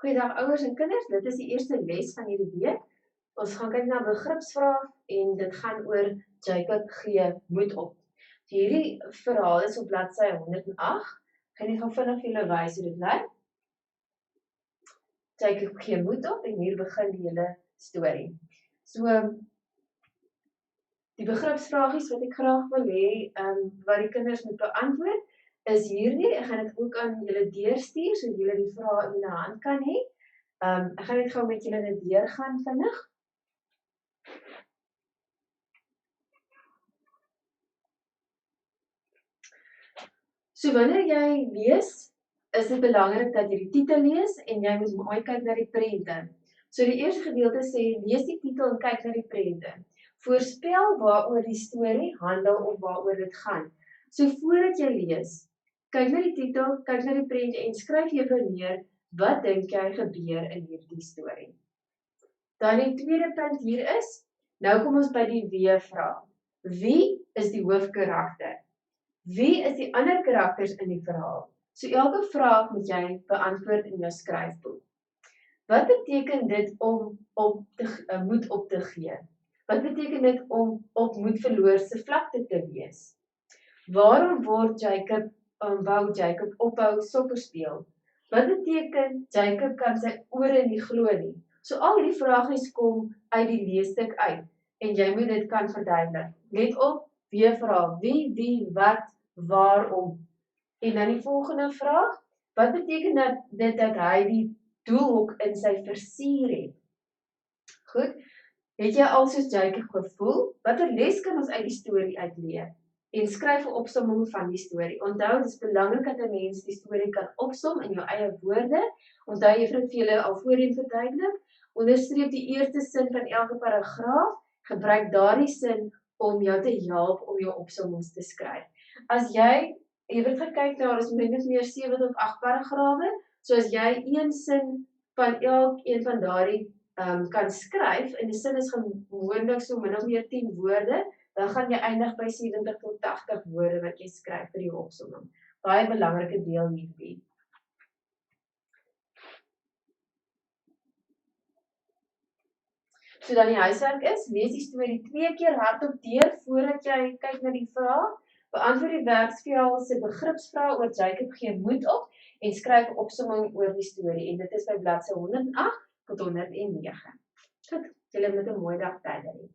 Goeiedag ouers en kinders, dit is die eerste les van hierdie week. Ons gaan kyk na begripsvrae en dit gaan oor Jacob gee moed op. So hierdie verhaal is op bladsy 108. Gaan nie gaan vinnig vir julle wys hoe dit lyk. Jacob gee moed op en hier begin die hele storie. So die begripsvragies wat ek graag wil hê, wat die kinders moet beantwoord, is hierdie. Ek gaan dit ook aan julle deurstuur sodat julle die vrae in julle hand kan hê. Ek gaan net gou met julle dit deurgaan vinnig. So wanneer jy lees, is dit belangrik dat jy die titel lees en jy moet mooi kyk na die prente. So die eerste gedeelte sê lees die titel en kyk na die prente. Voorspel waaroor die storie handel of waaroor dit gaan. So voordat jy lees, kyk na die titel, kyk na die prente en skryf juffrou neer wat dink jy gebeur in hierdie storie. Dan die tweede punt hier is, nou kom ons by die wie-vraag. Wie is die hoofkarakter? Wie is die ander karakters in die verhaal? So elke vraag moet jy beantwoord in jou skryfboek. Wat beteken dit om moed op te gee? Wat beteken dit om op moedverloorse vlakte te wees? Waarom wou Jacob ophou sokker speel? Wat beteken Jacob kan sy ore nie glo nie? So al hierdie vragies kom uit die leesstuk uit en jy moet dit kan verduidelik. Let op, wie-vraag, wie, wat, waarom? En dan die volgende vraag, wat beteken dit dat hy die doelhok in sy versier het? Goed, het jy al soos Jacob gevoel? Watter les kan ons uit die storie uitleer? En skryf 'n opsomming van die storie. Onthou, dit is belangrik dat 'n mens die storie kan opsom in jou eie woorde. Onthou, jy het vir julle al voorheen verduidelik. Onderstreep die eerste sin van elke paragraaf. Gebruik daardie sin om jou te help om jou opsommings te skryf. As jy het gekyk na, is minstens meer 7 tot 8 paragrawe. So as jy een sin van elkeen van daardie kan skryf, en die sin is gewoonlik so min of meer 10 woorde, dan gaan jy eindig by 70 tot 80 woorde wat jy skryf vir die opsomming. Baie belangrike deel hierdie. So dan die huiswerk is, lees die storie 2 keer hardop deur voordat jy kyk na die vraag. Beantwoord die werksveld se begripsvrae oor Jacob gee moed op en skryf 'n opsomming oor die storie. En dit is by bladsy 108 tot 109. Goed, julle moet 'n mooi dag verder hê.